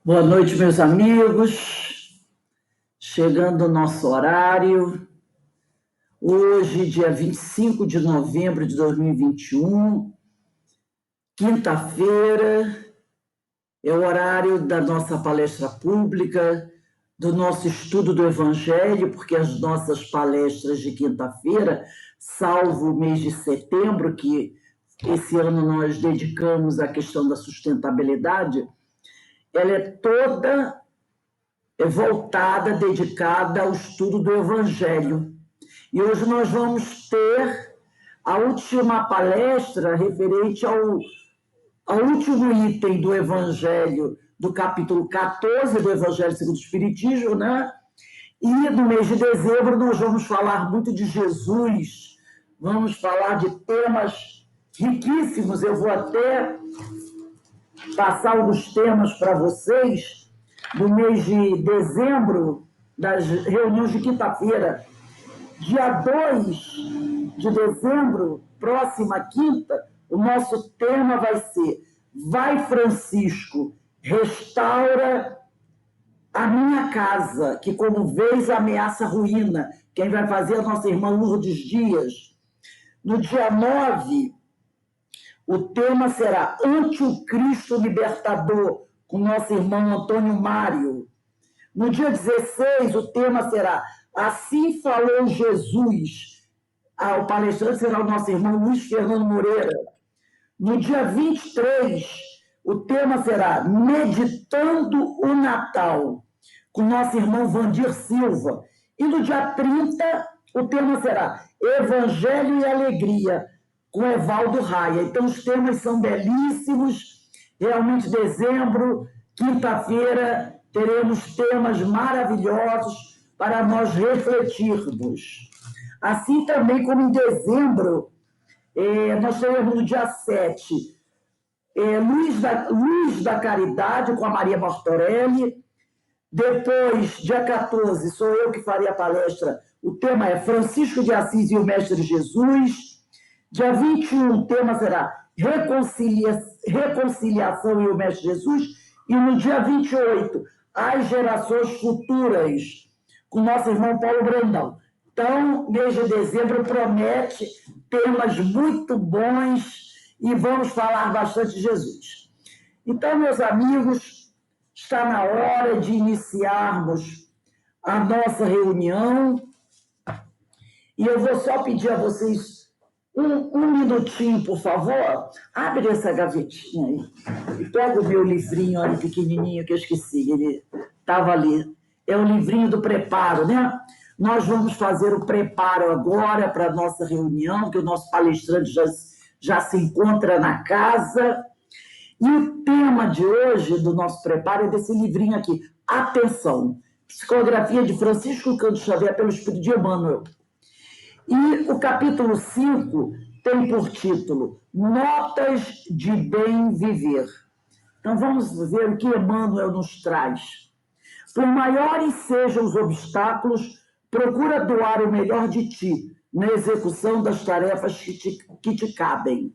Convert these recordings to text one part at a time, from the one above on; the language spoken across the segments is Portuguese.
Boa noite, meus amigos. Chegando o nosso horário. Hoje, dia 25 de novembro de 2021, quinta-feira, é o horário da nossa palestra pública, do nosso estudo do Evangelho, porque as nossas palestras de quinta-feira, salvo o mês de setembro, que esse ano nós dedicamos à questão da sustentabilidade, ela é toda voltada, dedicada ao estudo do Evangelho. E hoje nós vamos ter a última palestra referente ao último item do Evangelho, do capítulo 14 do Evangelho segundo o Espiritismo, né? E no mês de dezembro nós vamos falar muito de Jesus, vamos falar de temas riquíssimos. Eu vou até passar alguns temas para vocês do mês de dezembro, das reuniões de quinta-feira. Dia 2 de dezembro, próxima quinta, o nosso tema vai ser: Vai Francisco, restaura a minha casa, que como vês ameaça a ruína. Quem vai fazer é a nossa irmã Lourdes Dias. No dia 9, o tema será Ante o Cristo Libertador, com nosso irmão Antônio Mário. No dia 16, o tema será Assim Falou Jesus. O palestrante será o nosso irmão Luiz Fernando Moreira. No dia 23, o tema será Meditando o Natal, com nosso irmão Vandir Silva. E no dia 30, o tema será Evangelho e Alegria, com Evaldo Raia. Então, os temas são belíssimos. Realmente, dezembro, quinta-feira, teremos temas maravilhosos para nós refletirmos. Assim também como em dezembro, nós teremos no dia 7, Luz da Caridade, com a Maria Martorelli. Depois, dia 14, sou eu que farei a palestra. O tema é Francisco de Assis e o Mestre Jesus. Dia 21, o tema será Reconciliação e o Mestre Jesus. E no dia 28, As Gerações Futuras, com nosso irmão Paulo Brandão. Então, mês de dezembro promete temas muito bons e vamos falar bastante de Jesus. Então, meus amigos, está na hora de iniciarmos a nossa reunião e eu vou só pedir a vocês um minutinho, por favor. Abre essa gavetinha aí e pega o meu livrinho ali pequenininho que eu esqueci, ele estava ali. É o livrinho do preparo, né? Nós vamos fazer o preparo agora para a nossa reunião, que o nosso palestrante já se encontra na casa. E o tema de hoje do nosso preparo é desse livrinho aqui, Atenção, Psicografia de Francisco Cândido Xavier pelo Espírito de Emmanuel. E o capítulo 5 tem por título Notas de Bem Viver. Então vamos ver o que Emmanuel nos traz. Por maiores sejam os obstáculos, procura doar o melhor de ti na execução das tarefas que te cabem.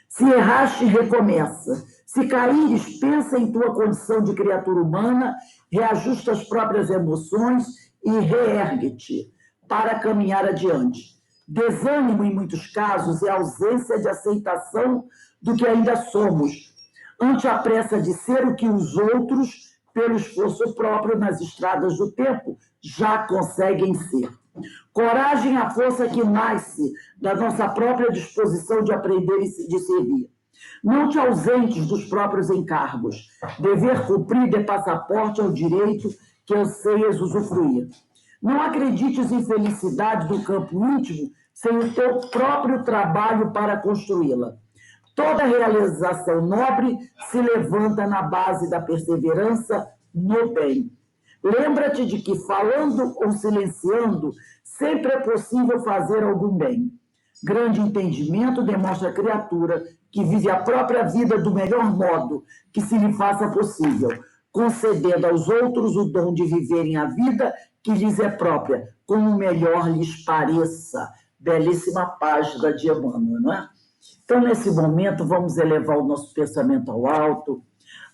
Se erraste, recomeça. Se caíres, pensa em tua condição de criatura humana, reajusta as próprias emoções e reergue-te para caminhar adiante. Desânimo, em muitos casos, é ausência de aceitação do que ainda somos, ante a pressa de ser o que os outros, pelo esforço próprio nas estradas do tempo, já conseguem ser. Coragem é a força que nasce da nossa própria disposição de aprender e de servir. Não te ausentes dos próprios encargos. Dever cumprido é passaporte ao direito que anseias usufruir. Não acredites em felicidade do campo íntimo sem o teu próprio trabalho para construí-la. Toda realização nobre se levanta na base da perseverança no bem. Lembra-te de que, falando ou silenciando, sempre é possível fazer algum bem. Grande entendimento demonstra a criatura que vive a própria vida do melhor modo que se lhe faça possível, concedendo aos outros o dom de viverem a vida que lhes é própria, como melhor lhes pareça. Belíssima página de Emmanuel, não é? Então, nesse momento, vamos elevar o nosso pensamento ao alto,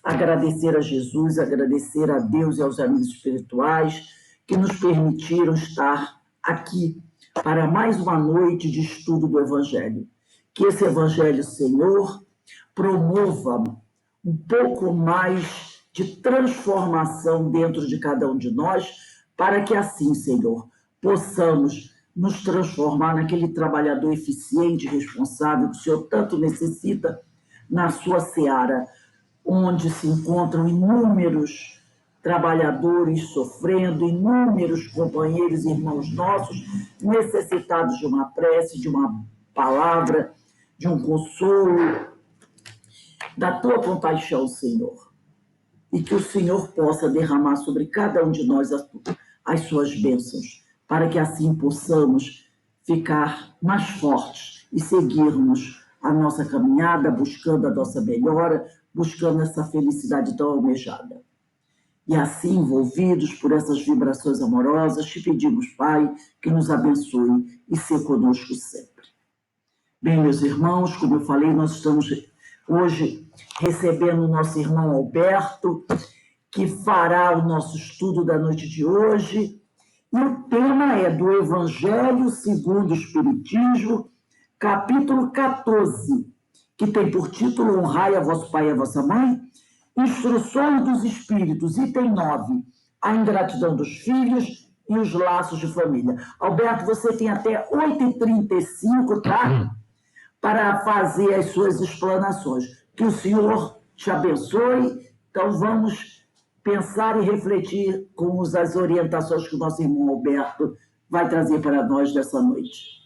agradecer a Jesus, agradecer a Deus e aos amigos espirituais que nos permitiram estar aqui para mais uma noite de estudo do Evangelho. Que esse Evangelho, Senhor, promova um pouco mais de transformação dentro de cada um de nós, para que assim, Senhor, possamos nos transformar naquele trabalhador eficiente e responsável que o Senhor tanto necessita na sua seara, onde se encontram inúmeros trabalhadores sofrendo, inúmeros companheiros e irmãos nossos necessitados de uma prece, de uma palavra, de um consolo, da tua compaixão, Senhor. E que o Senhor possa derramar sobre cada um de nós as suas bênçãos, para que assim possamos ficar mais fortes e seguirmos a nossa caminhada, buscando a nossa melhora, buscando essa felicidade tão almejada. E assim, envolvidos por essas vibrações amorosas, te pedimos, Pai, que nos abençoe e seja conosco sempre. Bem, meus irmãos, como eu falei, nós estamos hoje recebendo o nosso irmão Alberto, que fará o nosso estudo da noite de hoje. E o tema é do Evangelho segundo o Espiritismo, capítulo 14, que tem por título Honrai a vosso pai e a vossa mãe, Instruções dos Espíritos, item 9, a ingratidão dos filhos e os laços de família. Alberto, você tem até 8h35, tá? Para fazer as suas explanações. Que o Senhor te abençoe. Então, vamos pensar e refletir com as orientações que o nosso irmão Alberto vai trazer para nós nessa noite.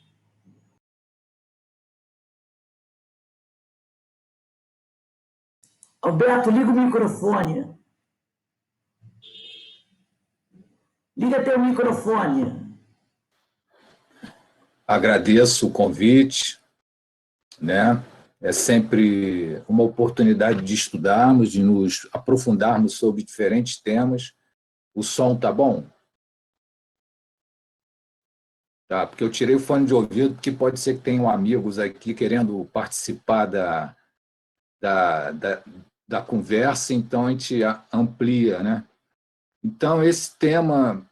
Alberto, liga o microfone. Liga teu microfone. Agradeço o convite, né? É sempre uma oportunidade de estudarmos, de nos aprofundarmos sobre diferentes temas. O som tá bom? Tá, porque eu tirei o fone de ouvido, porque pode ser que tenham amigos aqui querendo participar da conversa, então a gente amplia, né? Então, esse tema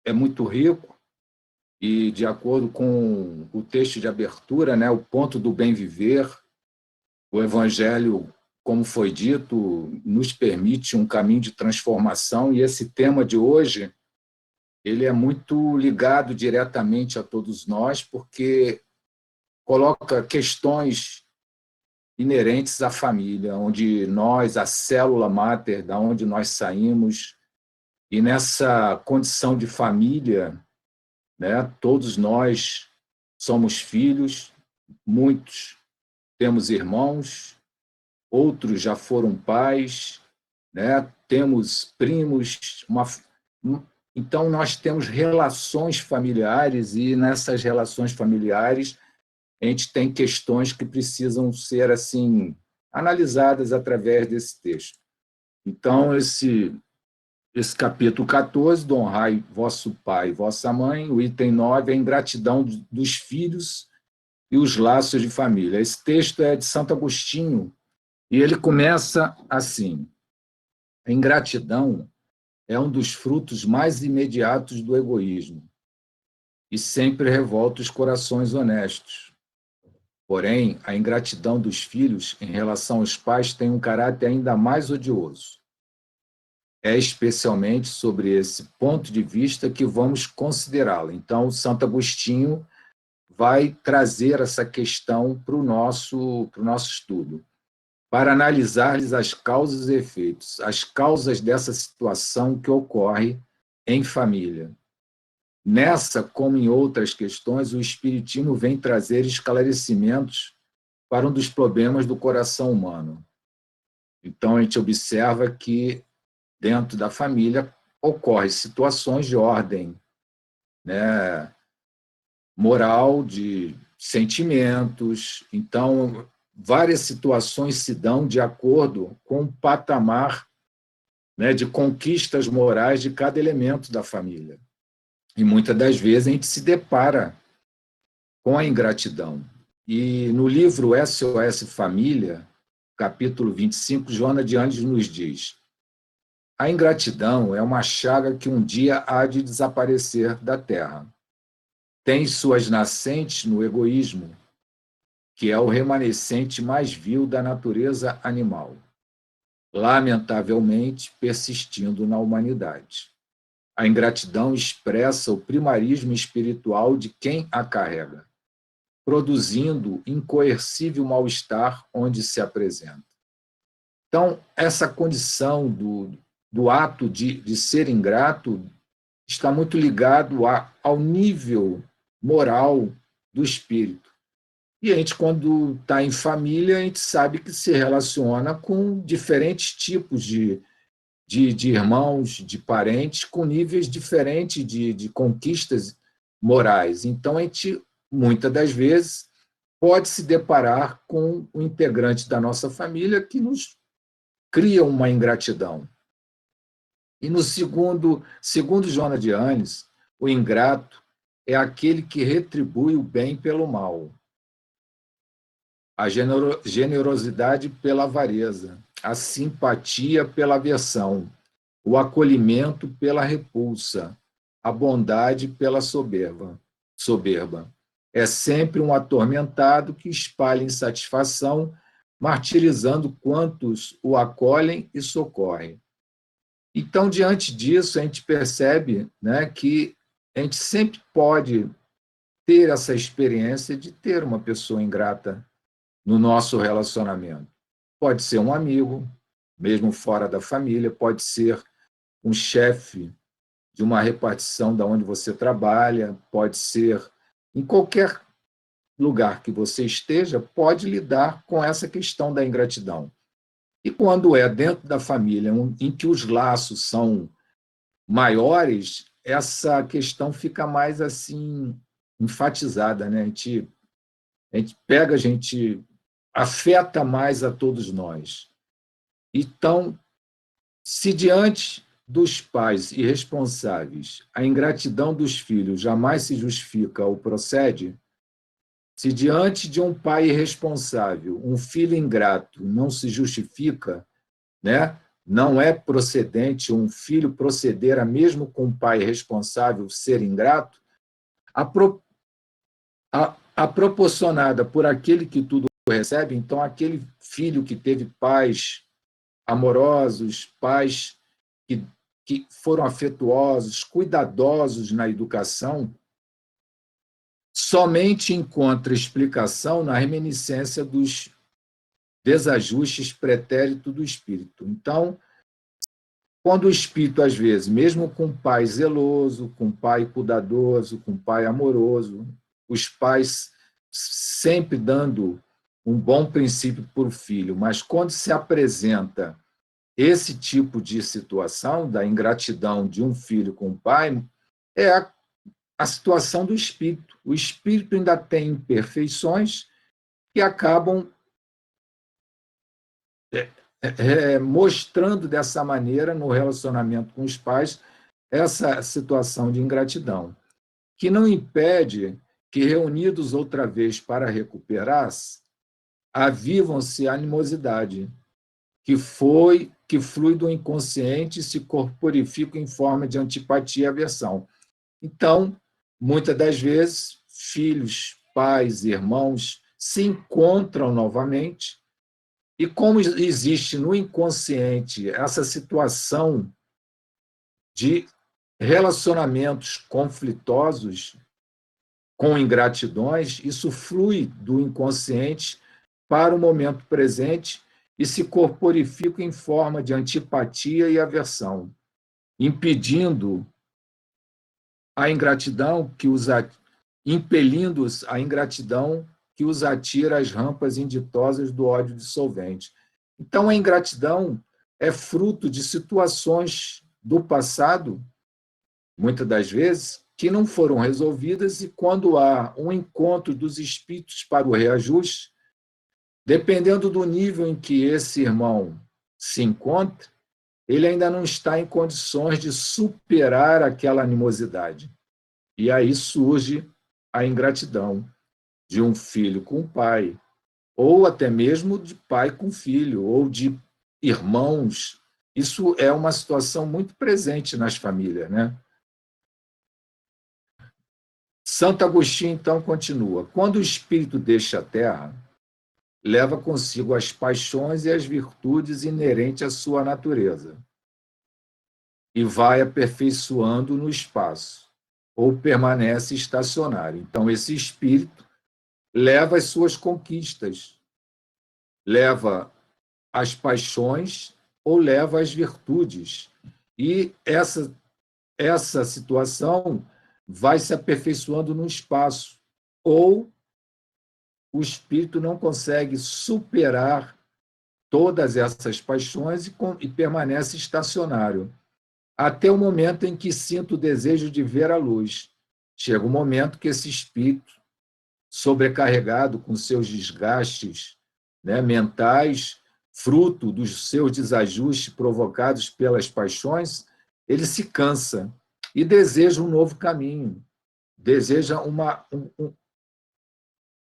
é muito rico e, de acordo com o texto de abertura, né, o ponto do bem viver, o Evangelho, como foi dito, nos permite um caminho de transformação, e esse tema de hoje ele é muito ligado diretamente a todos nós, porque coloca questões inerentes à família, onde nós, a célula máter, da onde nós saímos, e nessa condição de família, né, todos nós somos filhos, muitos temos irmãos, outros já foram pais, né, temos primos, então nós temos relações familiares, e nessas relações familiares a gente tem questões que precisam ser assim analisadas através desse texto. Então, esse capítulo 14, do honrai vosso pai e vossa mãe, o item 9, a ingratidão dos filhos e os laços de família. Esse texto é de Santo Agostinho, e ele começa assim: a ingratidão é um dos frutos mais imediatos do egoísmo, e sempre revolta os corações honestos. Porém, a ingratidão dos filhos em relação aos pais tem um caráter ainda mais odioso. É especialmente sobre esse ponto de vista que vamos considerá-la. Então, Santo Agostinho vai trazer essa questão para o nosso estudo, para analisar-lhes as causas e efeitos, as causas dessa situação que ocorre em família. Nessa, como em outras questões, o Espiritismo vem trazer esclarecimentos para um dos problemas do coração humano. Então, a gente observa que, dentro da família, ocorrem situações de ordem, né, moral, de sentimentos. Então, várias situações se dão de acordo com o patamar, né, de conquistas morais de cada elemento da família. E muitas das vezes a gente se depara com a ingratidão. E no livro SOS Família, capítulo 25, Joana de Anjos nos diz: a ingratidão é uma chaga que um dia há de desaparecer da terra. Tem suas nascentes no egoísmo, que é o remanescente mais vil da natureza animal, lamentavelmente persistindo na humanidade. A ingratidão expressa o primarismo espiritual de quem a carrega, produzindo incoercível mal-estar onde se apresenta. Então, essa condição do ato de ser ingrato está muito ligado ao nível moral do espírito. E a gente, quando está em família, a gente sabe que se relaciona com diferentes tipos de irmãos, de parentes, com níveis diferentes de conquistas morais. Então, a gente, muitas das vezes, pode se deparar com o integrante da nossa família que nos cria uma ingratidão. E no segundo Joana de Anjos, o ingrato é aquele que retribui o bem pelo mal, a generosidade pela avareza, a simpatia pela aversão, o acolhimento pela repulsa, a bondade pela soberba. É sempre um atormentado que espalha insatisfação, martirizando quantos o acolhem e socorrem. Então, diante disso, a gente percebe, né, que a gente sempre pode ter essa experiência de ter uma pessoa ingrata no nosso relacionamento. Pode ser um amigo, mesmo fora da família, pode ser um chefe de uma repartição da onde você trabalha, pode ser em qualquer lugar que você esteja, pode lidar com essa questão da ingratidão. E quando é dentro da família, em que os laços são maiores, essa questão fica mais assim enfatizada, né? A gente afeta mais a todos nós. Então, se diante dos pais irresponsáveis a ingratidão dos filhos jamais se justifica ou procede, se diante de um pai irresponsável um filho ingrato não se justifica, né? Não é procedente um filho proceder a mesmo com um pai irresponsável ser ingrato, a proporcionada por aquele que tudo recebe, então aquele filho que teve pais amorosos, pais que foram afetuosos, cuidadosos na educação, somente encontra explicação na reminiscência dos desajustes pretéritos do espírito. Então, quando o espírito, às vezes, mesmo com um pai zeloso, com um pai cuidadoso, com um pai amoroso, os pais sempre dando um bom princípio para o filho, mas quando se apresenta esse tipo de situação, da ingratidão de um filho com o pai, é a situação do espírito. O espírito ainda tem imperfeições que acabam mostrando dessa maneira, no relacionamento com os pais, essa situação de ingratidão, que não impede que, reunidos outra vez para recuperar-se, avivam-se a animosidade, que flui do inconsciente e se corporifica em forma de antipatia e aversão. Então, muitas das vezes, filhos, pais, irmãos se encontram novamente e como existe no inconsciente essa situação de relacionamentos conflitosos com ingratidões, isso flui do inconsciente para o momento presente e se corporifica em forma de antipatia e aversão, impedindo a ingratidão impelindo-os à ingratidão que os atira às rampas inditosas do ódio dissolvente. Então, a ingratidão é fruto de situações do passado, muitas das vezes, que não foram resolvidas, e quando há um encontro dos espíritos para o reajuste, dependendo do nível em que esse irmão se encontra, ele ainda não está em condições de superar aquela animosidade. E aí surge a ingratidão. de um filho com o pai, ou até mesmo de pai com filho, ou de irmãos. Isso é uma situação muito presente nas famílias, né? Santo Agostinho, então, continua. Quando o espírito deixa a terra, leva consigo as paixões e as virtudes inerentes à sua natureza e vai aperfeiçoando no espaço, ou permanece estacionário. Então, esse espírito leva as suas conquistas, leva as paixões ou leva as virtudes. E essa situação vai se aperfeiçoando no espaço, ou o espírito não consegue superar todas essas paixões e permanece estacionário, até o momento em que sinto o desejo de ver a luz. Chega um momento que esse espírito, sobrecarregado com seus desgastes, né, mentais, fruto dos seus desajustes provocados pelas paixões, ele se cansa e deseja um novo caminho, deseja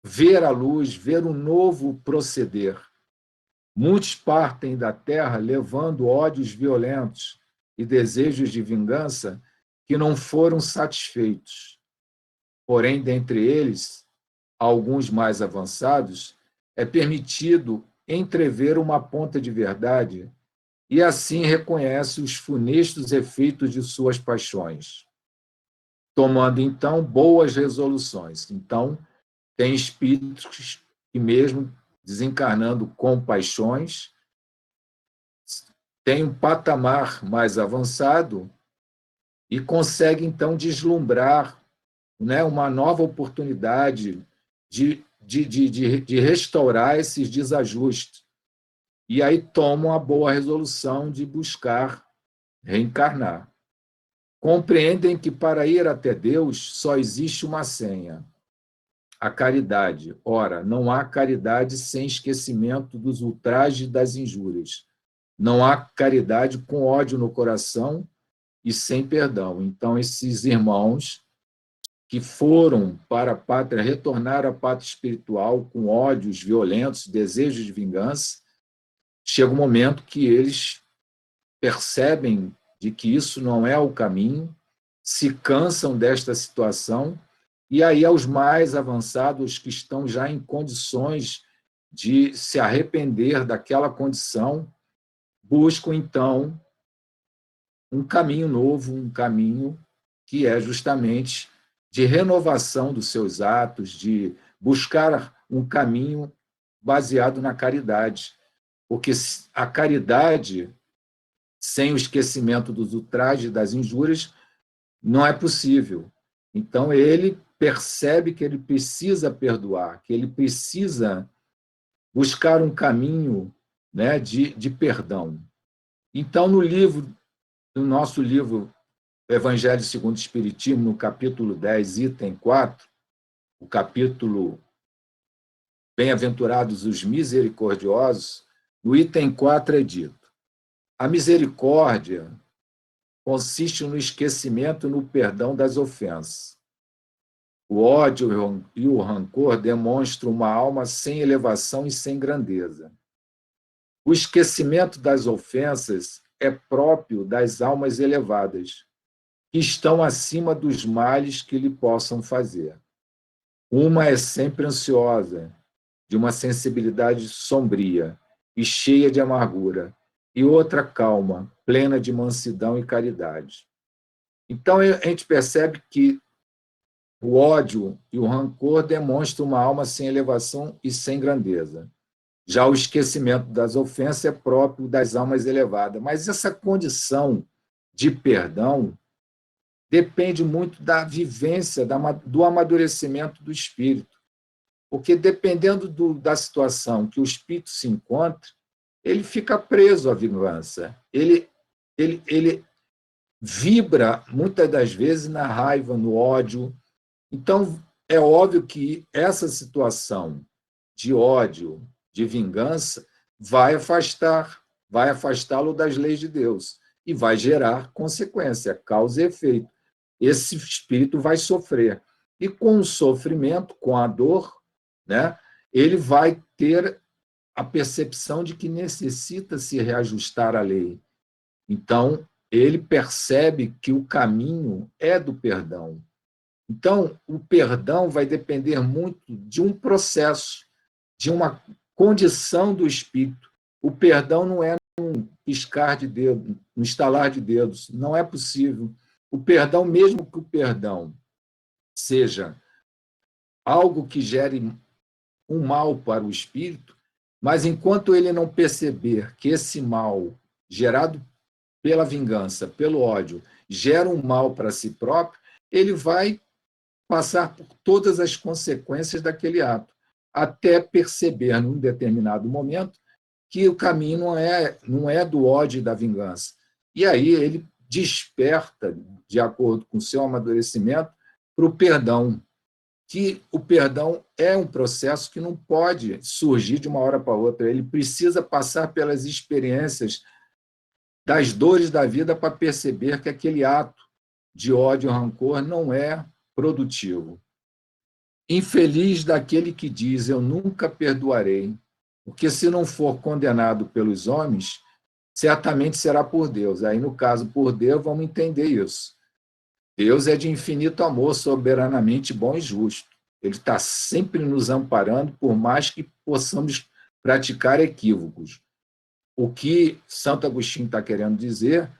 ver a luz, ver um novo proceder. Muitos partem da terra levando ódios violentos e desejos de vingança que não foram satisfeitos. Porém, dentre eles, alguns mais avançados, é permitido entrever uma ponta de verdade e assim reconhece os funestos efeitos de suas paixões, tomando então boas resoluções. Então, tem espíritos que, mesmo desencarnando com paixões, tem um patamar mais avançado e consegue então deslumbrar, né, uma nova oportunidade de restaurar esses desajustes. E aí tomam a boa resolução de buscar reencarnar. Compreendem que para ir até Deus só existe uma senha: a caridade. Ora, não há caridade sem esquecimento dos ultrajes e das injúrias. Não há caridade com ódio no coração e sem perdão. Então, esses irmãos que foram para a pátria, retornaram à pátria espiritual com ódios violentos, desejos de vingança, chega um momento que eles percebem de que isso não é o caminho, se cansam desta situação, e aí aos mais avançados que estão já em condições de se arrepender daquela condição, buscam então um caminho novo, um caminho que é justamente de renovação dos seus atos, de buscar um caminho baseado na caridade. Porque a caridade, sem o esquecimento dos ultrajes e das injúrias, não é possível. Então, ele percebe que ele precisa perdoar, que ele precisa buscar um caminho, né, de perdão. Então, no nosso livro Evangelho segundo o Espiritismo, no capítulo 10, item 4, o capítulo Bem-aventurados os misericordiosos, no item 4 é dito: a misericórdia consiste no esquecimento e no perdão das ofensas. O ódio e o rancor demonstram uma alma sem elevação e sem grandeza. O esquecimento das ofensas é próprio das almas elevadas, que estão acima dos males que lhe possam fazer. Uma é sempre ansiosa, de uma sensibilidade sombria e cheia de amargura, e outra calma, plena de mansidão e caridade. Então, a gente percebe que o ódio e o rancor demonstram uma alma sem elevação e sem grandeza. Já o esquecimento das ofensas é próprio das almas elevadas. Mas essa condição de perdão depende muito da vivência, do amadurecimento do espírito. Porque, dependendo da situação que o espírito se encontra, ele fica preso à vingança. Ele vibra, muitas das vezes, na raiva, no ódio. Então, é óbvio que essa situação de ódio, de vingança, vai afastá-lo das leis de Deus e vai gerar consequência, causa e efeito. Esse espírito vai sofrer. E com o sofrimento, com a dor, né, ele vai ter a percepção de que necessita se reajustar à lei. Então, ele percebe que o caminho é do perdão. Então, o perdão vai depender muito de um processo, de uma condição do espírito. O perdão não é um piscar de dedo, um estalar de dedos, não é possível. O perdão, mesmo que o perdão seja algo que gere um mal para o espírito, mas enquanto ele não perceber que esse mal gerado pela vingança, pelo ódio, gera um mal para si próprio, ele vai passar por todas as consequências daquele ato, até perceber, num determinado momento, que o caminho não é do ódio e da vingança. E aí ele desperta, de acordo com o seu amadurecimento, para o perdão, que o perdão é um processo que não pode surgir de uma hora para outra, ele precisa passar pelas experiências das dores da vida para perceber que aquele ato de ódio e rancor não é produtivo. Infeliz daquele que diz, eu nunca perdoarei, porque se não for condenado pelos homens, certamente será por Deus. Aí, no caso, por Deus, vamos entender isso. Deus é de infinito amor, soberanamente bom e justo. Ele está sempre nos amparando, por mais que possamos praticar equívocos. O que Santo Agostinho está querendo dizer,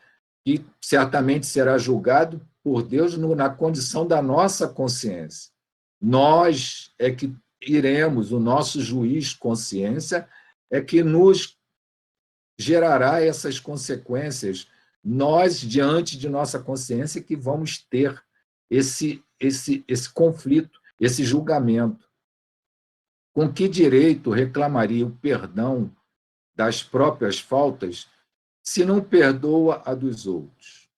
que certamente será julgado por Deus na condição da nossa consciência. Nós é que iremos, o nosso juiz consciência é que nos gerará essas consequências. Nós, diante de nossa consciência, que vamos ter esse conflito, esse julgamento. Com que direito reclamaria o perdão das próprias faltas se não perdoa a dos outros?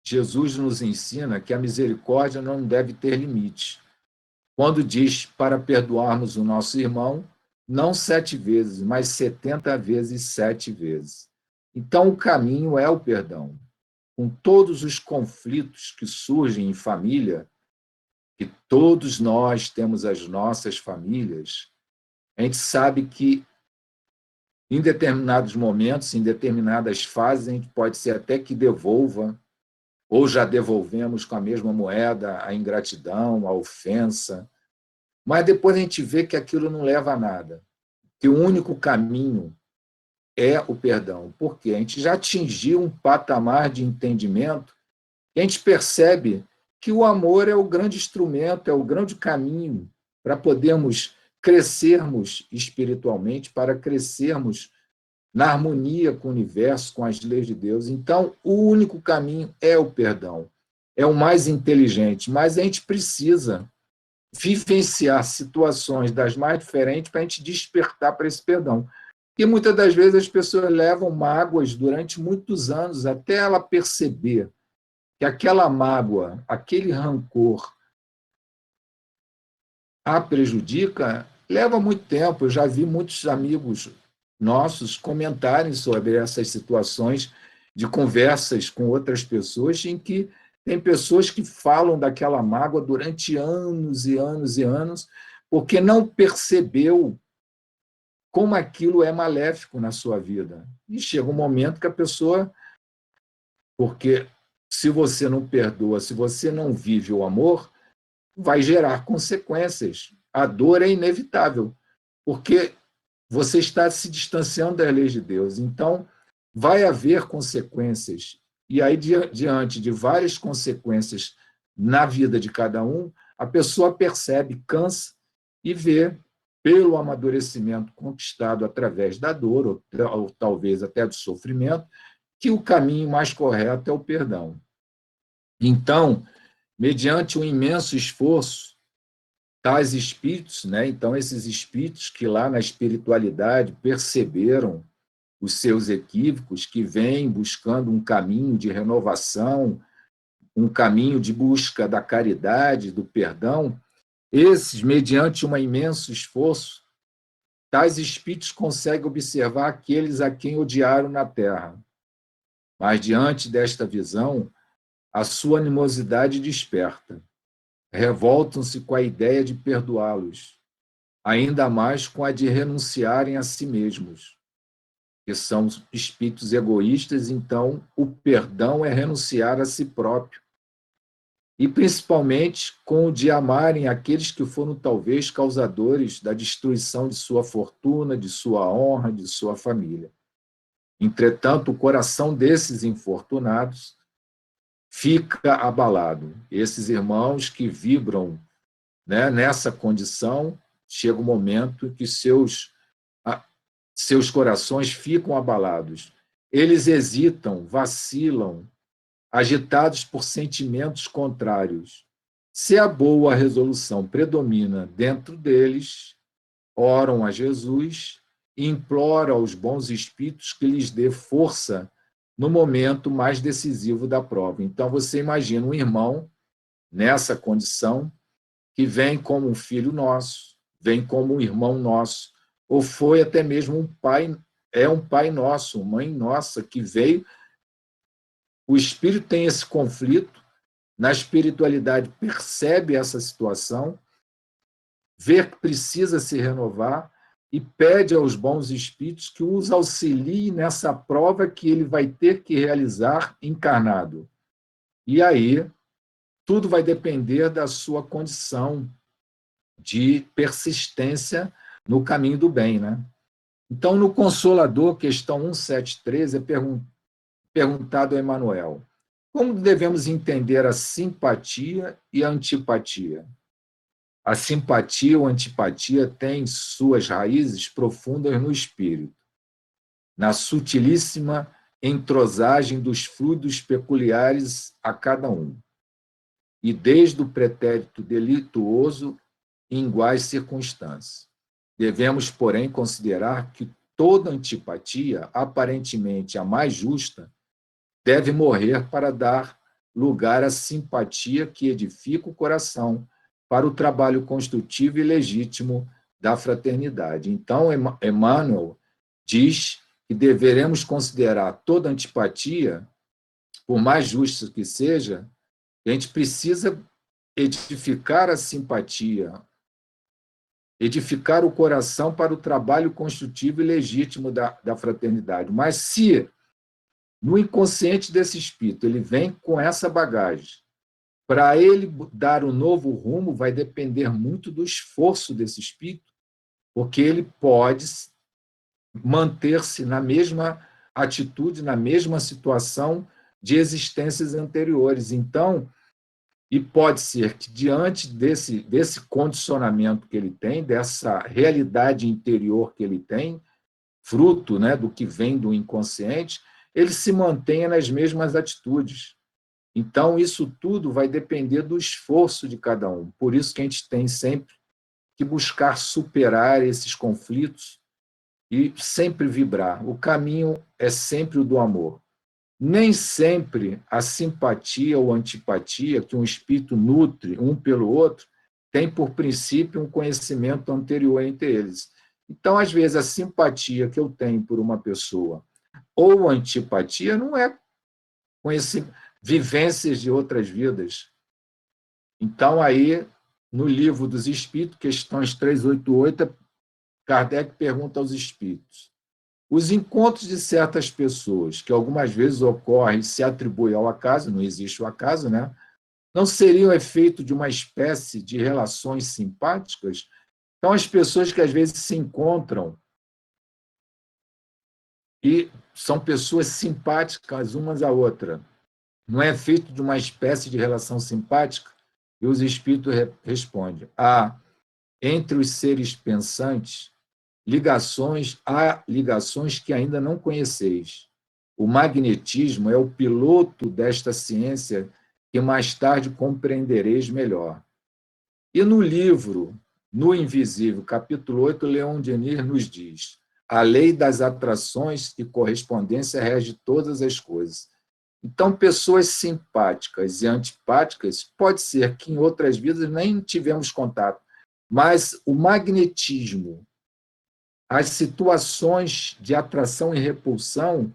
Jesus nos ensina que a misericórdia não deve ter limite. Quando diz para perdoarmos o nosso irmão, não 7 vezes, mas 70 vezes 7 vezes. Então, o caminho é o perdão. Com todos os conflitos que surgem em família, que todos nós temos as nossas famílias, a gente sabe que em determinados momentos, em determinadas fases, a gente pode ser até que devolva, ou já devolvemos com a mesma moeda a ingratidão, a ofensa, mas depois a gente vê que aquilo não leva a nada, que o único caminho é o perdão, porque a gente já atingiu um patamar de entendimento e a gente percebe que o amor é o grande instrumento, é o grande caminho para podermos crescermos espiritualmente, para crescermos na harmonia com o universo, com as leis de Deus. Então, o único caminho é o perdão. É o mais inteligente, mas a gente precisa vivenciar situações das mais diferentes para a gente despertar para esse perdão. Porque muitas das vezes as pessoas levam mágoas durante muitos anos até ela perceber que aquela mágoa, aquele rancor a prejudica, leva muito tempo. Eu já vi muitos amigos nossos comentarem sobre essas situações de conversas com outras pessoas em que tem pessoas que falam daquela mágoa durante anos e anos e anos, porque não percebeu como aquilo é maléfico na sua vida. E chega um momento que a pessoa, porque se você não perdoa, se você não vive o amor, vai gerar consequências. A dor é inevitável, porque você está se distanciando das leis de Deus. Então, vai haver consequências. E aí, diante de várias consequências na vida de cada um, a pessoa percebe, cansa e vê, pelo amadurecimento conquistado através da dor, ou talvez até do sofrimento, que o caminho mais correto é o perdão. Então, mediante um imenso esforço, tais espíritos, né? Então, esses espíritos que lá na espiritualidade perceberam os seus equívocos, que vêm buscando um caminho de renovação, um caminho de busca da caridade, do perdão, esses, mediante um imenso esforço, tais espíritos conseguem observar aqueles a quem odiaram na Terra. Mas, diante desta visão, a sua animosidade desperta. revoltam-se com a ideia de perdoá-los, ainda mais com a de renunciarem a si mesmos, que são espíritos egoístas, então o perdão é renunciar a si próprio. E principalmente com o de amarem aqueles que foram talvez causadores da destruição de sua fortuna, de sua honra, de sua família. Entretanto, o coração desses infortunados fica abalado. Esses irmãos que vibram, né, nessa condição, chega um momento em que seus corações ficam abalados. Eles hesitam, vacilam, agitados por sentimentos contrários. Se a boa resolução predomina dentro deles, oram a Jesus e imploram aos bons espíritos que lhes dê força no momento mais decisivo da prova. Então, você imagina um irmão nessa condição que vem como um filho nosso, vem como um irmão nosso, ou foi até mesmo um pai, é um pai nosso, mãe nossa, que veio. O espírito tem esse conflito, na espiritualidade percebe essa situação, vê que precisa se renovar e pede aos bons espíritos que os auxiliem nessa prova que ele vai ter que realizar encarnado. E aí, tudo vai depender da sua condição de persistência no caminho do bem, né? Então, no Consolador, questão 173, é perguntado a Emmanuel: como devemos entender a simpatia e a antipatia? A simpatia ou antipatia têm suas raízes profundas no espírito, na sutilíssima entrosagem dos fluidos peculiares a cada um, e desde o pretérito delituoso em iguais circunstâncias. Devemos, porém, considerar que toda antipatia, aparentemente a mais justa, deve morrer para dar lugar à simpatia que edifica o coração para o trabalho construtivo e legítimo da fraternidade. Então, Emmanuel diz que deveremos considerar toda antipatia, por mais justa que seja, a gente precisa edificar a simpatia, edificar o coração para o trabalho construtivo e legítimo da fraternidade. Mas se no inconsciente desse espírito ele vem com essa bagagem, para ele dar um novo rumo vai depender muito do esforço desse espírito, porque ele pode manter-se na mesma atitude, na mesma situação de existências anteriores. Então, e pode ser que, diante desse condicionamento que ele tem, dessa realidade interior que ele tem, fruto, né, do que vem do inconsciente, ele se mantenha nas mesmas atitudes. Então, isso tudo vai depender do esforço de cada um. Por isso que a gente tem sempre que buscar superar esses conflitos e sempre vibrar. O caminho é sempre o do amor. Nem sempre a simpatia ou antipatia que um espírito nutre um pelo outro tem por princípio um conhecimento anterior entre eles. Então, às vezes, a simpatia que eu tenho por uma pessoa ou a antipatia não é vivências de outras vidas. Então, aí, no Livro dos Espíritos, questões 388, Kardec pergunta aos espíritos: os encontros de certas pessoas, que algumas vezes ocorrem e se atribuem ao acaso, não existe o acaso, né? Não seriam efeito de uma espécie de relações simpáticas? Então, as pessoas que às vezes se encontram e são pessoas simpáticas umas à outra, não é feito de uma espécie de relação simpática? E os espíritos respondem: há entre os seres pensantes há ligações que ainda não conheceis. O magnetismo é o piloto desta ciência que mais tarde compreendereis melhor. E no livro No Invisível, capítulo 8, Leon Denis nos diz: a lei das atrações e correspondência rege todas as coisas. Então, pessoas simpáticas e antipáticas, pode ser que em outras vidas nem tivemos contato, mas o magnetismo, as situações de atração e repulsão,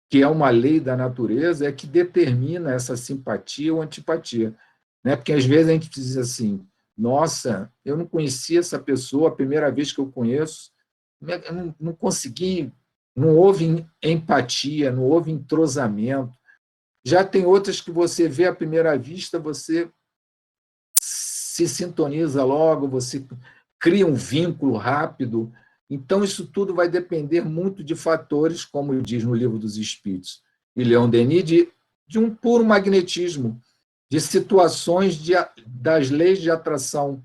que é uma lei da natureza, é que determina essa simpatia ou antipatia. né? Porque às vezes a gente diz assim, nossa, eu não conhecia essa pessoa, a primeira vez que eu conheço, eu não consegui, não houve empatia, não houve entrosamento. Já tem outras que você vê à primeira vista, você se sintoniza logo, você cria um vínculo rápido. Então, isso tudo vai depender muito de fatores, como diz no Livro dos Espíritos e Leon Denis, de um puro magnetismo, de situações das leis de atração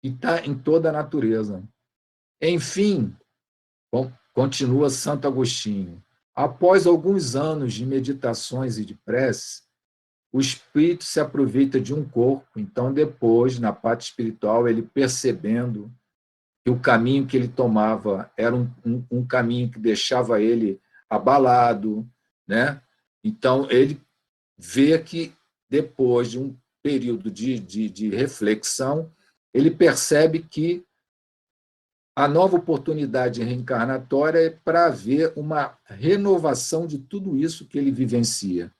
que está em toda a natureza. Enfim, continua Santo Agostinho, após alguns anos de meditações e de prece, o espírito se aproveita de um corpo, então depois, na parte espiritual, ele percebendo que o caminho que ele tomava era um caminho que deixava ele abalado, né? Então ele vê que depois de um período de reflexão, ele percebe que a nova oportunidade reencarnatória é para haver uma renovação de tudo isso que ele vivencia.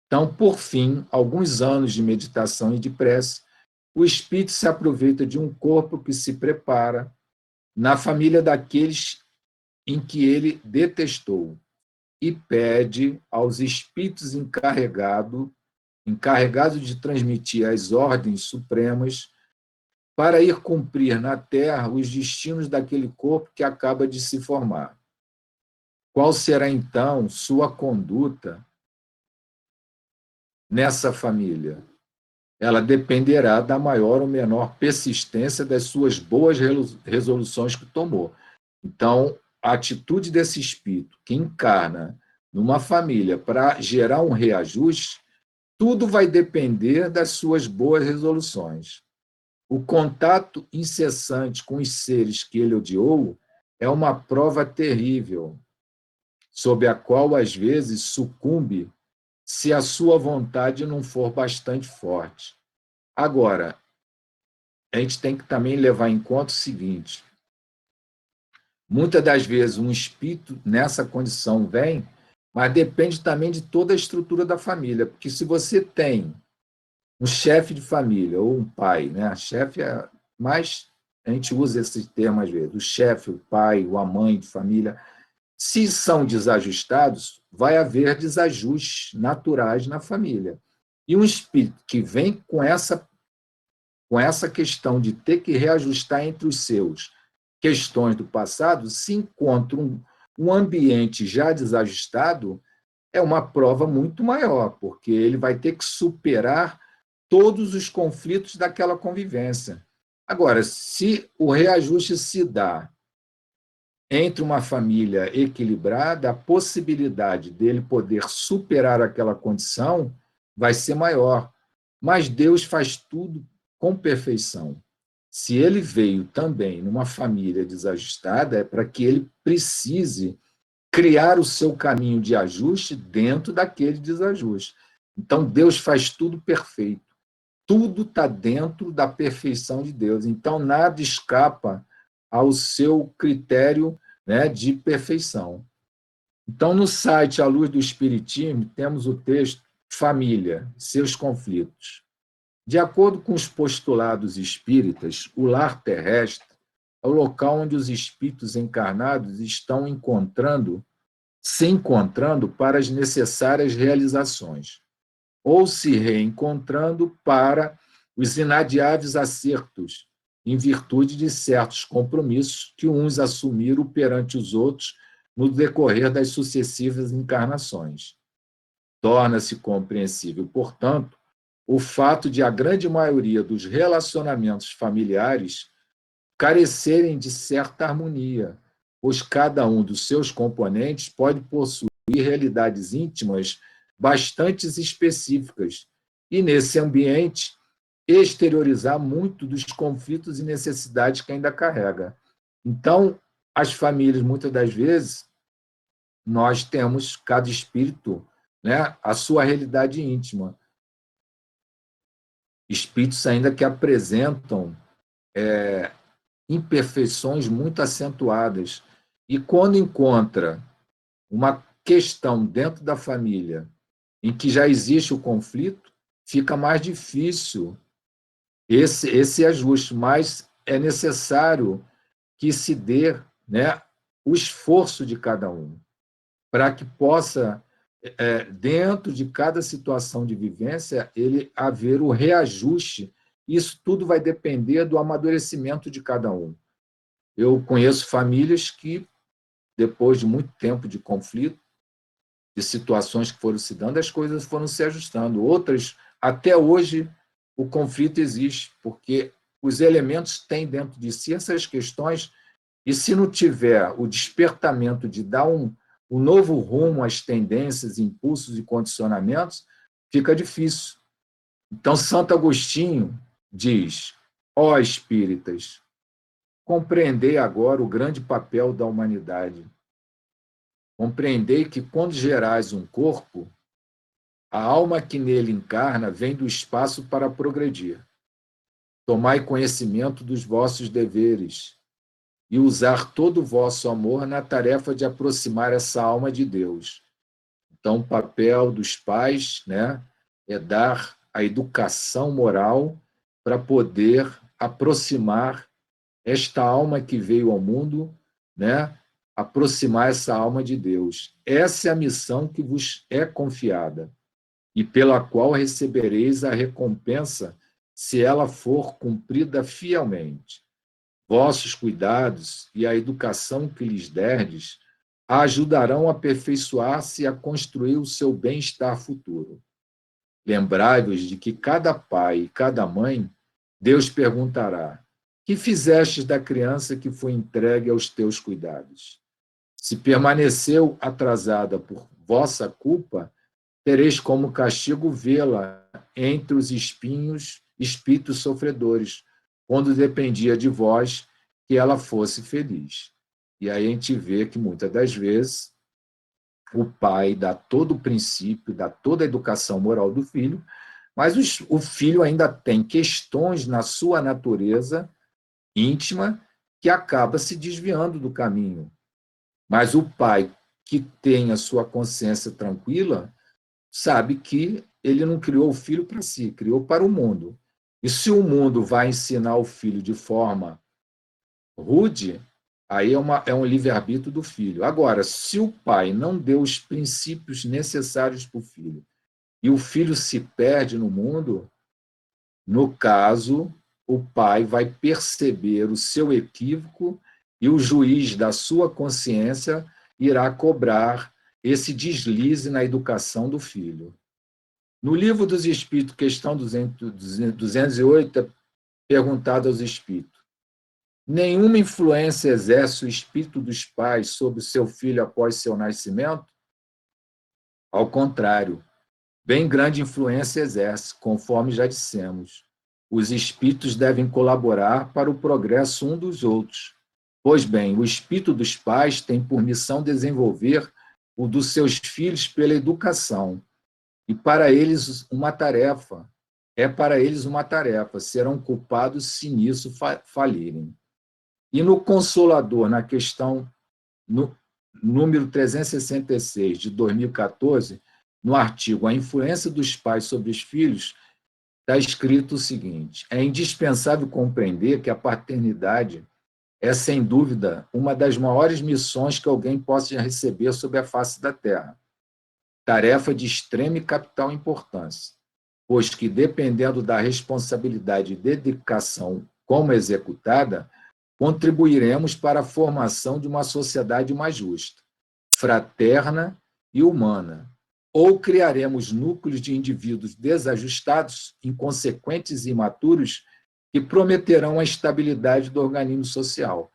Então, por fim, alguns anos de meditação e de prece, o espírito se aproveita de um corpo que se prepara na família daqueles em que ele detestou e pede aos espíritos encarregados de transmitir as ordens supremas para ir cumprir na Terra os destinos daquele corpo que acaba de se formar. Qual será, então, sua conduta nessa família? Ela dependerá da maior ou menor persistência das suas boas resoluções que tomou. Então, a atitude desse espírito que encarna numa família para gerar um reajuste, tudo vai depender das suas boas resoluções. O contato incessante com os seres que ele odiou é uma prova terrível, sob a qual, às vezes, sucumbe se a sua vontade não for bastante forte. Agora, a gente tem que também levar em conta o seguinte: muitas das vezes um espírito nessa condição vem, mas depende também de toda a estrutura da família, porque se você tem um chefe de família ou um pai, né? Chefe é mais, a gente usa esse termo às vezes, o chefe, o pai, ou a mãe de família, se são desajustados, vai haver desajustes naturais na família. E um espírito que vem com essa questão de ter que reajustar entre os seus questões do passado, se encontra um ambiente já desajustado, é uma prova muito maior, porque ele vai ter que superar todos os conflitos daquela convivência. Agora, se o reajuste se dá entre uma família equilibrada, a possibilidade dele poder superar aquela condição vai ser maior. Mas Deus faz tudo com perfeição. Se ele veio também numa família desajustada, é para que ele precise criar o seu caminho de ajuste dentro daquele desajuste. Então, Deus faz tudo perfeito. Tudo está dentro da perfeição de Deus. Então, nada escapa ao seu critério, né, de perfeição. Então, no site A Luz do Espiritismo, temos o texto Família, seus conflitos. De acordo com os postulados espíritas, o lar terrestre é o local onde os espíritos encarnados estão se encontrando para as necessárias realizações, ou se reencontrando para os inadiáveis acertos, em virtude de certos compromissos que uns assumiram perante os outros no decorrer das sucessivas encarnações. Torna-se compreensível, portanto, o fato de a grande maioria dos relacionamentos familiares carecerem de certa harmonia, pois cada um dos seus componentes pode possuir realidades íntimas bastante específicas e, nesse ambiente, exteriorizar muito dos conflitos e necessidades que ainda carrega. Então, as famílias, muitas das vezes, nós temos, cada espírito, né, a sua realidade íntima. Espíritos ainda que apresentam imperfeições muito acentuadas. E quando encontra uma questão dentro da família em que já existe o conflito, fica mais difícil Esse é justo, mas é necessário que se dê, né, o esforço de cada um, para que possa, dentro de cada situação de vivência, ele haver o reajuste. Isso tudo vai depender do amadurecimento de cada um. Eu conheço famílias que, depois de muito tempo de conflito, de situações que foram se dando, as coisas foram se ajustando. Outras, até hoje, o conflito existe, porque os elementos têm dentro de si essas questões, e se não tiver o despertamento de dar um novo rumo às tendências, impulsos e condicionamentos, fica difícil. Então, Santo Agostinho diz: ó espíritas, compreendei agora o grande papel da humanidade. Compreendei que, quando gerais um corpo, a alma que nele encarna vem do espaço para progredir. Tomai conhecimento dos vossos deveres e usar todo o vosso amor na tarefa de aproximar essa alma de Deus. Então, o papel dos pais, né, é dar a educação moral para poder aproximar esta alma que veio ao mundo, né, aproximar essa alma de Deus. Essa é a missão que vos é confiada e pela qual recebereis a recompensa se ela for cumprida fielmente. Vossos cuidados e a educação que lhes derdes a ajudarão a aperfeiçoar-se e a construir o seu bem-estar futuro. Lembrai-vos de que cada pai e cada mãe, Deus perguntará: que fizestes da criança que foi entregue aos teus cuidados? Se permaneceu atrasada por vossa culpa, tereis como castigo vê-la entre os espíritos sofredores, quando dependia de vós que ela fosse feliz. E aí a gente vê que, muitas das vezes, o pai dá todo o princípio, dá toda a educação moral do filho, mas o filho ainda tem questões na sua natureza íntima que acaba se desviando do caminho. Mas o pai que tem a sua consciência tranquila sabe que ele não criou o filho para si, criou para o mundo. E se o mundo vai ensinar o filho de forma rude, aí é um livre-arbítrio do filho. Agora, se o pai não deu os princípios necessários para o filho e o filho se perde no mundo, no caso, o pai vai perceber o seu equívoco e o juiz da sua consciência irá cobrar esse deslize na educação do filho. No Livro dos Espíritos, questão 208, é perguntado aos espíritos: nenhuma influência exerce o espírito dos pais sobre o seu filho após seu nascimento? Ao contrário, bem grande influência exerce, conforme já dissemos. Os espíritos devem colaborar para o progresso um dos outros. Pois bem, o espírito dos pais tem por missão desenvolver o dos seus filhos pela educação. E para eles uma tarefa, serão culpados se nisso falirem. E no Consolador, na questão número 366 de 2014, no artigo A Influência dos Pais sobre os Filhos, está escrito o seguinte: é indispensável compreender que a paternidade é, sem dúvida, uma das maiores missões que alguém possa receber sobre a face da Terra. Tarefa de extrema e capital importância, pois que, dependendo da responsabilidade e dedicação como executada, contribuiremos para a formação de uma sociedade mais justa, fraterna e humana, ou criaremos núcleos de indivíduos desajustados, inconsequentes e imaturos, que prometerão a estabilidade do organismo social.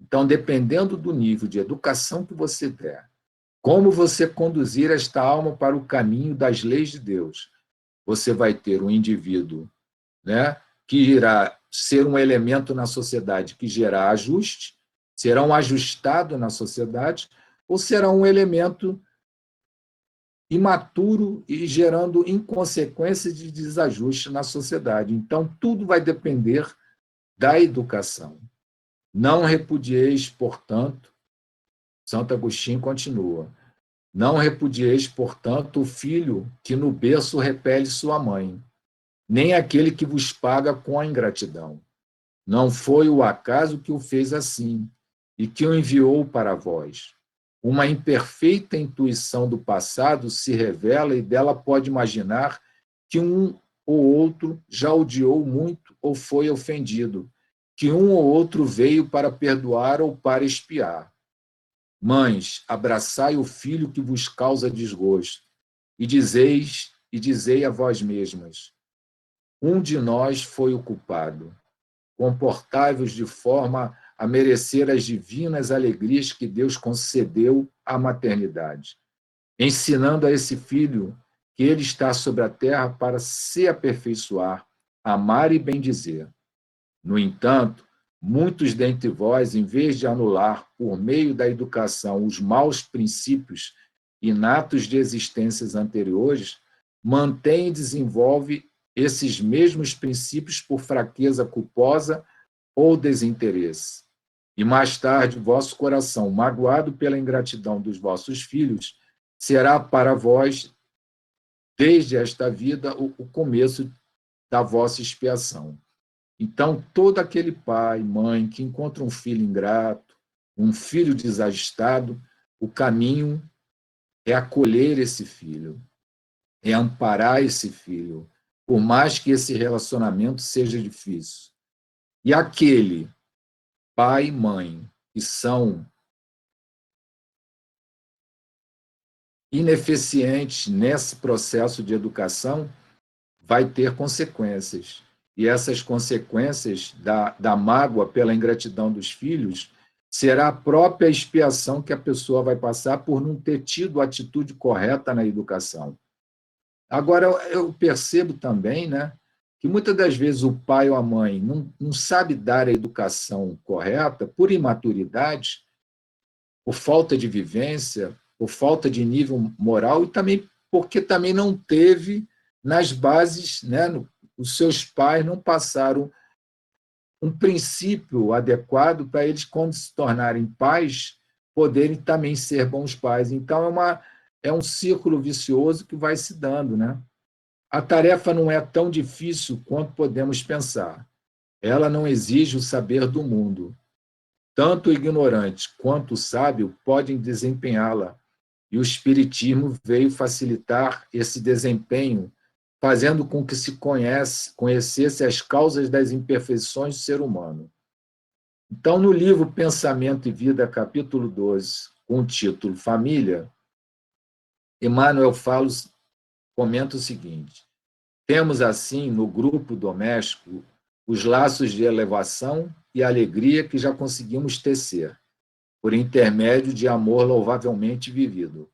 Então, dependendo do nível de educação que você der, como você conduzir esta alma para o caminho das leis de Deus, você vai ter um indivíduo, né, que irá ser um elemento na sociedade que gerar ajuste, será um ajustado na sociedade, ou será um elemento imaturo e gerando inconsequências de desajuste na sociedade. Então, tudo vai depender da educação. Não repudieis, portanto, Santo Agostinho continua, não repudieis, portanto, o filho que no berço repele sua mãe. nem aquele que vos paga com a ingratidão. Não foi o acaso que o fez assim, e que o enviou para vós. Uma imperfeita intuição do passado se revela e dela pode imaginar que um ou outro já odiou muito ou foi ofendido, que um ou outro veio para perdoar ou para expiar. Mães, abraçai o filho que vos causa desgosto, e dizei a vós mesmas: um de nós foi o culpado. Comportai-vos de forma a merecer as divinas alegrias que Deus concedeu à maternidade, ensinando a esse filho que ele está sobre a terra para se aperfeiçoar, amar e bendizer. No entanto, muitos dentre vós, em vez de anular, por meio da educação, os maus princípios inatos de existências anteriores, mantêm e desenvolvem esses mesmos princípios por fraqueza culposa ou desinteresse. E mais tarde, vosso coração, magoado pela ingratidão dos vossos filhos, será para vós, desde esta vida, o começo da vossa expiação. Então, todo aquele pai, mãe que encontra um filho ingrato, um filho desajustado, o caminho é acolher esse filho, é amparar esse filho, por mais que esse relacionamento seja difícil. E aquele pai e mãe que são ineficientes nesse processo de educação vai ter consequências. E essas consequências da mágoa pela ingratidão dos filhos será a própria expiação que a pessoa vai passar por não ter tido a atitude correta na educação. Agora, eu percebo também, né, que muitas das vezes o pai ou a mãe não sabe dar a educação correta por imaturidade, por falta de vivência, por falta de nível moral e também porque também não teve nas bases, né, os seus pais não passaram um princípio adequado para eles, quando se tornarem pais, poderem também ser bons pais. Então, é um círculo vicioso que vai se dando, né? A tarefa não é tão difícil quanto podemos pensar. Ela não exige o saber do mundo. Tanto o ignorante quanto o sábio podem desempenhá-la, e o Espiritismo veio facilitar esse desempenho, fazendo com que se conhecesse as causas das imperfeições do ser humano. Então, no livro Pensamento e Vida, capítulo 12, com o título Família, Emmanuel Fallos comenta o seguinte: temos, assim, no grupo doméstico, os laços de elevação e alegria que já conseguimos tecer, por intermédio de amor louvavelmente vivido,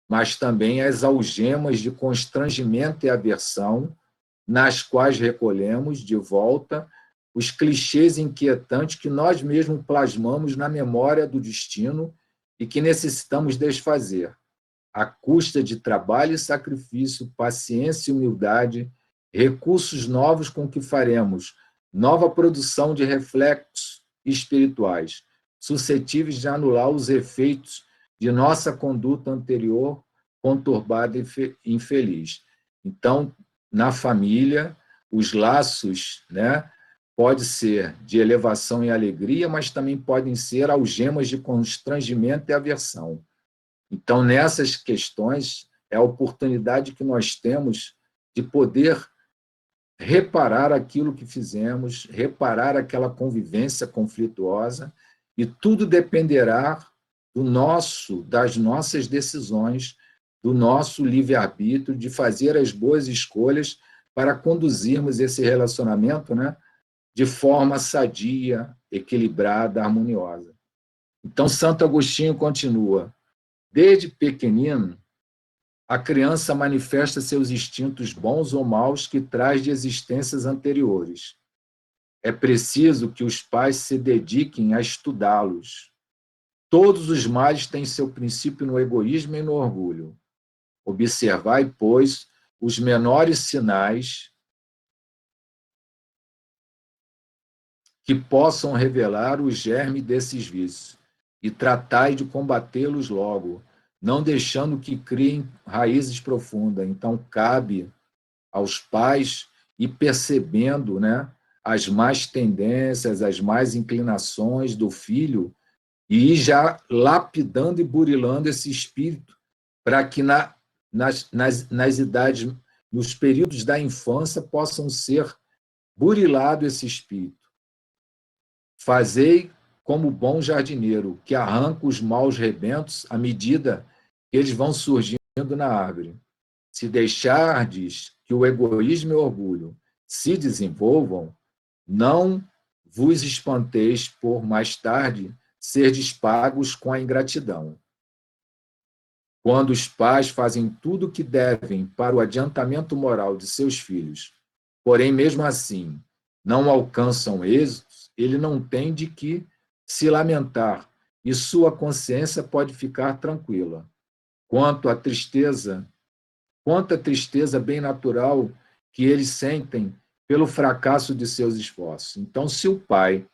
mas também as algemas de constrangimento e aversão, nas quais recolhemos de volta os clichês inquietantes que nós mesmos plasmamos na memória do destino e que necessitamos desfazer, à custa de trabalho e sacrifício, paciência e humildade, recursos novos com que faremos nova produção de reflexos espirituais, suscetíveis de anular os efeitos de nossa conduta anterior conturbada e infeliz. Então, na família, os laços, né, pode ser de elevação e alegria, mas também podem ser algemas de constrangimento e aversão. Então, nessas questões, é a oportunidade que nós temos de poder reparar aquilo que fizemos, reparar aquela convivência conflituosa, e tudo dependerá das nossas decisões, do nosso livre-arbítrio, de fazer as boas escolhas para conduzirmos esse relacionamento, né, de forma sadia, equilibrada, harmoniosa. Então, Santo Agostinho continua: desde pequenino, a criança manifesta seus instintos bons ou maus que traz de existências anteriores. É preciso que os pais se dediquem a estudá-los. Todos os males têm seu princípio no egoísmo e no orgulho. Observai, pois, os menores sinais que possam revelar o germe desses vícios e tratai de combatê-los logo, não deixando que criem raízes profundas. Então, cabe aos pais e percebendo, né, as más tendências, as más inclinações do filho, e ir já lapidando e burilando esse espírito para que nas idades, nos períodos da infância, possam ser burilado esse espírito. Fazei como bom jardineiro, que arranca os maus rebentos à medida que eles vão surgindo na árvore. Se deixardes que o egoísmo e o orgulho se desenvolvam, não vos espanteis por mais tarde serdes pagos com a ingratidão. Quando os pais fazem tudo o que devem para o adiantamento moral de seus filhos, porém, mesmo assim, não alcançam êxitos, ele não tem de que se lamentar e sua consciência pode ficar tranquila. Quanto à tristeza bem natural que eles sentem pelo fracasso de seus esforços. Então, se o pai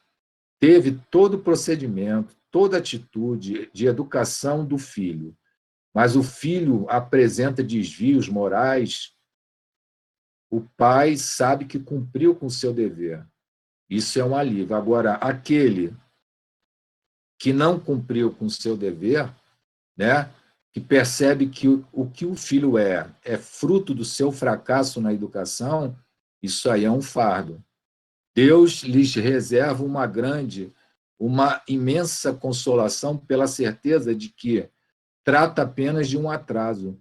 teve todo o procedimento, toda a atitude de educação do filho, mas o filho apresenta desvios morais, o pai sabe que cumpriu com o seu dever. Isso é um alívio. Agora, aquele que não cumpriu com o seu dever, né, que percebe que o que o filho é fruto do seu fracasso na educação, isso aí é um fardo. Deus lhes reserva uma imensa consolação pela certeza de que trata apenas de um atraso,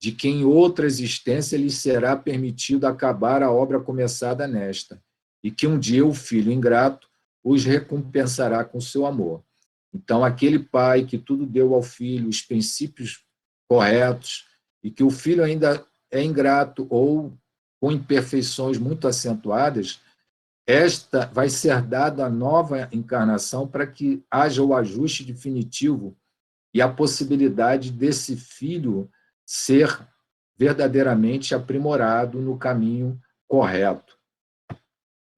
de que em outra existência lhes será permitido acabar a obra começada nesta, e que um dia o filho ingrato os recompensará com seu amor. Então, aquele pai que tudo deu ao filho, os princípios corretos, e que o filho ainda é ingrato ou com imperfeições muito acentuadas, esta vai ser dada a nova encarnação para que haja o ajuste definitivo e a possibilidade desse filho ser verdadeiramente aprimorado no caminho correto.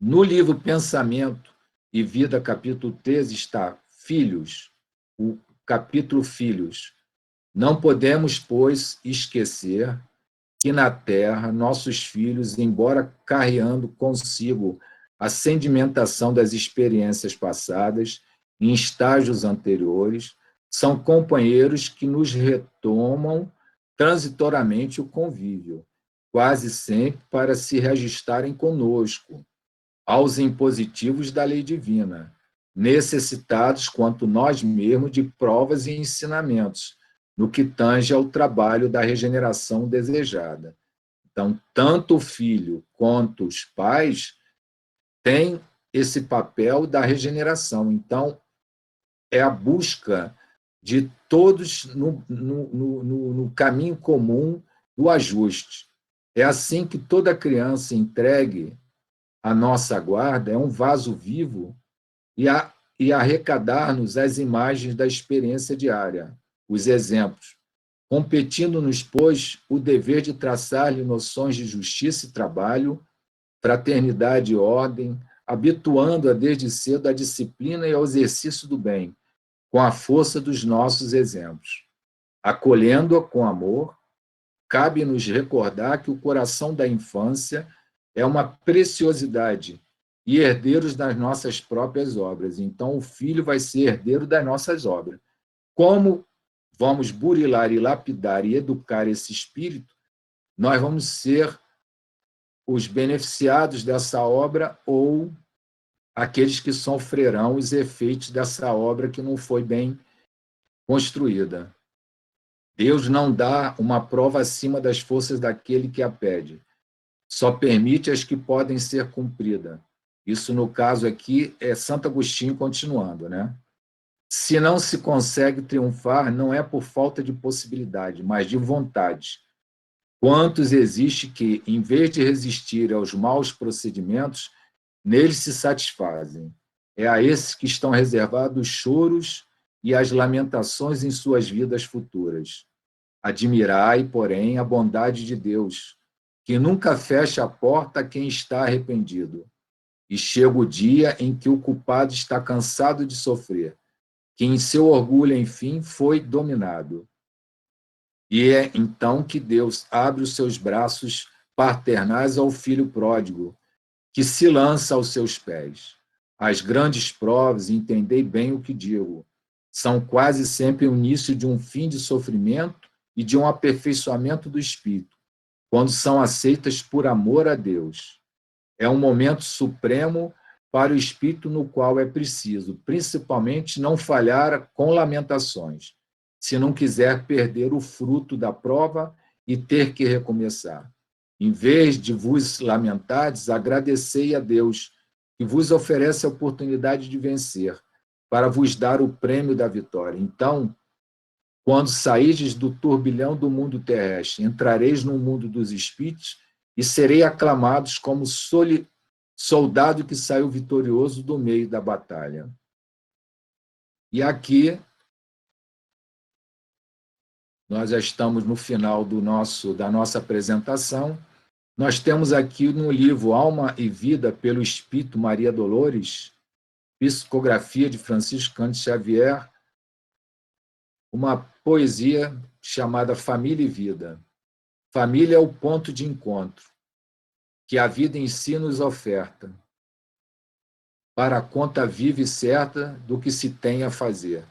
No livro Pensamento e Vida, capítulo 13, está Filhos, o capítulo Filhos. Não podemos, pois, esquecer que na Terra nossos filhos, embora carreando consigo a sedimentação das experiências passadas em estágios anteriores, são companheiros que nos retomam transitoriamente o convívio, quase sempre para se registarem conosco, aos impositivos da lei divina, necessitados quanto nós mesmos de provas e ensinamentos, no que tange ao trabalho da regeneração desejada. Então, tanto o filho quanto os pais têm esse papel da regeneração. Então, é a busca de todos no caminho comum do ajuste. É assim que toda criança entregue à nossa guarda é um vaso vivo e arrecadar-nos as imagens da experiência diária, os exemplos, competindo-nos, pois, o dever de traçar-lhe noções de justiça e trabalho, fraternidade e ordem, habituando-a desde cedo à disciplina e ao exercício do bem, com a força dos nossos exemplos. Acolhendo-a com amor, cabe-nos recordar que o coração da infância é uma preciosidade e herdeiros das nossas próprias obras. Então, o filho vai ser herdeiro das nossas obras. Como vamos burilar e lapidar e educar esse espírito, nós vamos ser os beneficiados dessa obra ou aqueles que sofrerão os efeitos dessa obra que não foi bem construída. Deus não dá uma prova acima das forças daquele que a pede. Só permite as que podem ser cumpridas. Isso, no caso aqui, é Santo Agostinho continuando, né? Se não se consegue triunfar, não é por falta de possibilidade, mas de vontade. Quantos existe que, em vez de resistir aos maus procedimentos, neles se satisfazem? É a esses que estão reservados os choros e as lamentações em suas vidas futuras. Admirai, porém, a bondade de Deus, que nunca fecha a porta a quem está arrependido. E chega o dia em que o culpado está cansado de sofrer, que em seu orgulho, enfim, foi dominado. E é então que Deus abre os seus braços paternais ao filho pródigo, que se lança aos seus pés. As grandes provas, entendei bem o que digo, são quase sempre o início de um fim de sofrimento e de um aperfeiçoamento do espírito, quando são aceitas por amor a Deus. É um momento supremo para o espírito no qual é preciso, principalmente, não falhar com lamentações, se não quiser perder o fruto da prova e ter que recomeçar. Em vez de vos lamentardes, agradecei a Deus, que vos oferece a oportunidade de vencer, para vos dar o prêmio da vitória. Então, quando sairdes do turbilhão do mundo terrestre, entrareis no mundo dos espíritos e serei aclamados como soldado que saiu vitorioso do meio da batalha. E aqui, nós já estamos no final da nossa apresentação. Nós temos aqui no livro Alma e Vida, pelo Espírito Maria Dolores, psicografia de Francisco Cândido Xavier, uma poesia chamada Família e Vida. Família é o ponto de encontro que a vida em si nos oferta, para a conta viva e certa do que se tem a fazer.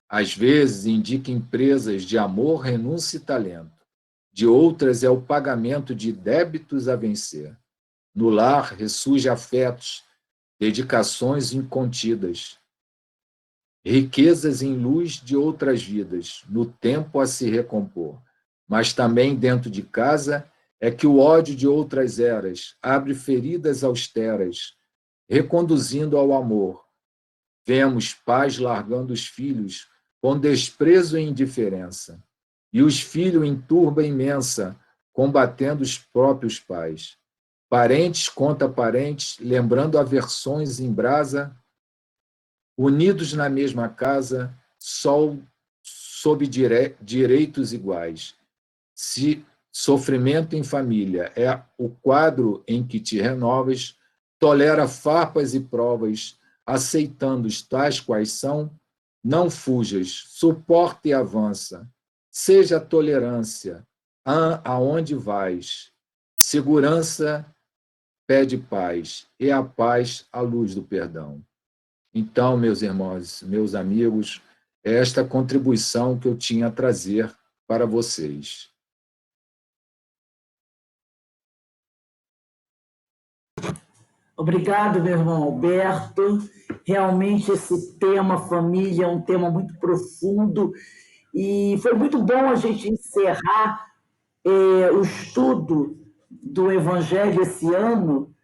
Às vezes indica empresas de amor, renúncia e talento. De outras é o pagamento de débitos a vencer. No lar ressurge afetos, dedicações incontidas, riquezas em luz de outras vidas, no tempo a se recompor. Mas também dentro de casa é que o ódio de outras eras abre feridas austeras, reconduzindo ao amor. Vemos pais largando os filhos com desprezo e indiferença, e os filhos em turba imensa, combatendo os próprios pais. Parentes contra parentes, lembrando aversões em brasa, unidos na mesma casa, sol sob direitos iguais. Se sofrimento em família é o quadro em que te renovas, tolera farpas e provas, aceitando tais quais são, não fujas, suporta e avança. Seja a tolerância aonde vais. Segurança pede paz, e a paz a luz do perdão. Então, meus irmãos, meus amigos, é esta contribuição que eu tinha a trazer para vocês. Obrigado, meu irmão Alberto. Realmente esse tema família é um tema muito profundo e foi muito bom a gente encerrar o estudo do Evangelho esse ano,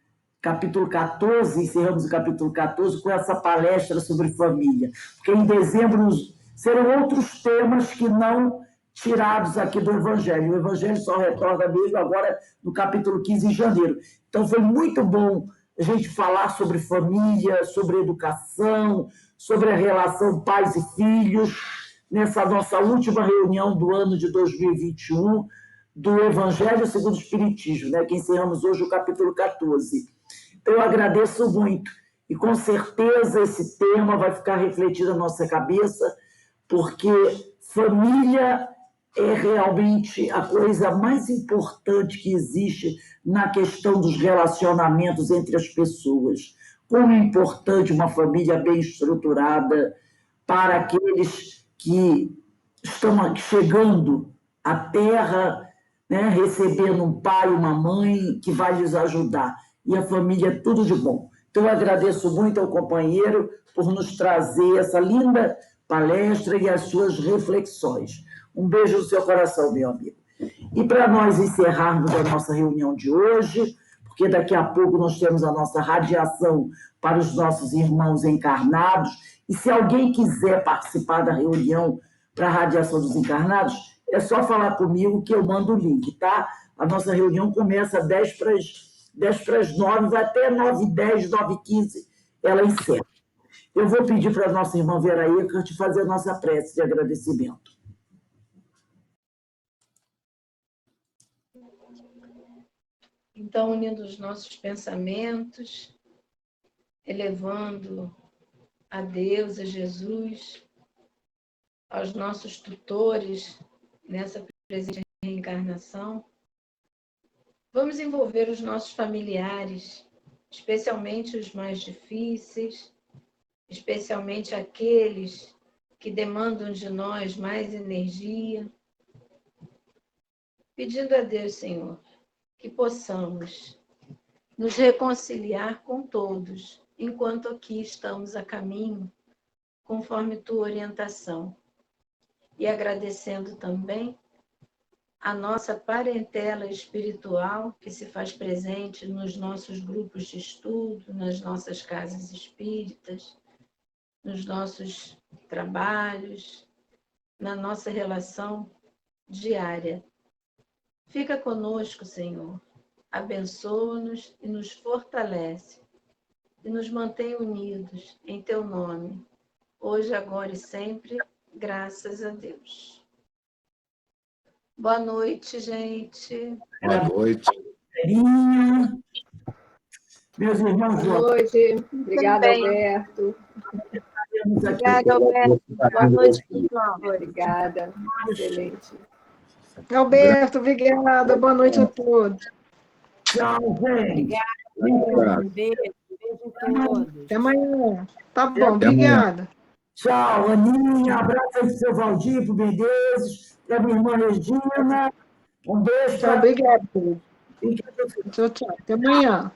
capítulo 14, encerramos o capítulo 14 com essa palestra sobre família, porque em dezembro serão outros temas que não tirados aqui do Evangelho. O Evangelho só retorna mesmo agora no capítulo 15, em janeiro. Então foi muito bom a gente falar sobre família, sobre educação, sobre a relação pais e filhos, nessa nossa última reunião do ano de 2021, do Evangelho segundo o Espiritismo, né, que encerramos hoje o capítulo 14. Então, eu agradeço muito. E, com certeza, esse tema vai ficar refletido na nossa cabeça, porque família é realmente a coisa mais importante que existe na questão dos relacionamentos entre as pessoas. Como é importante uma família bem estruturada para aqueles que estão chegando à Terra, né, recebendo um pai, uma mãe que vai lhes ajudar. E a família é tudo de bom. Então, eu agradeço muito ao companheiro por nos trazer essa linda palestra e as suas reflexões. Um beijo no seu coração, meu amigo. E para nós encerrarmos a nossa reunião de hoje, porque daqui a pouco nós temos a nossa radiação para os nossos irmãos encarnados, e se alguém quiser participar da reunião para a radiação dos encarnados, é só falar comigo que eu mando o link, tá? A nossa reunião começa às 10 para as 9, vai até 9h10, 9h15, ela encerra. Eu vou pedir para a nossa irmã Vera Eckert fazer a nossa prece de agradecimento. Então, unindo os nossos pensamentos, elevando a Deus, a Jesus, aos nossos tutores nessa presente reencarnação, Vamos envolver os nossos familiares, especialmente os mais difíceis, especialmente aqueles que demandam de nós mais energia, pedindo a Deus, Senhor, que possamos nos reconciliar com todos, enquanto aqui estamos a caminho, conforme tua orientação. E agradecendo também a nossa parentela espiritual, que se faz presente nos nossos grupos de estudo, nas nossas casas espíritas, nos nossos trabalhos, na nossa relação diária. Fica conosco, Senhor. Abençoa-nos e nos fortalece. E nos mantém unidos em teu nome, hoje, agora e sempre, graças a Deus. Boa noite, gente. Boa noite. Verinha. Meus irmãos, Boa noite. Obrigada, Também. Alberto. temos aqui. Obrigada, Alberto. Boa noite, pessoal. Obrigada. Excelente. Alberto, obrigada. Boa noite a todos. Tchau, gente. Obrigado. Beijo em todos. Até amanhã. Tá bom, Até amanhã. obrigada. Tchau, Aninha. Abraço aí pro seu Valdir, pro Menezes, pra minha irmã Regina. Um beijo Tchau, para obrigada. Fique Tchau, tchau. Até amanhã.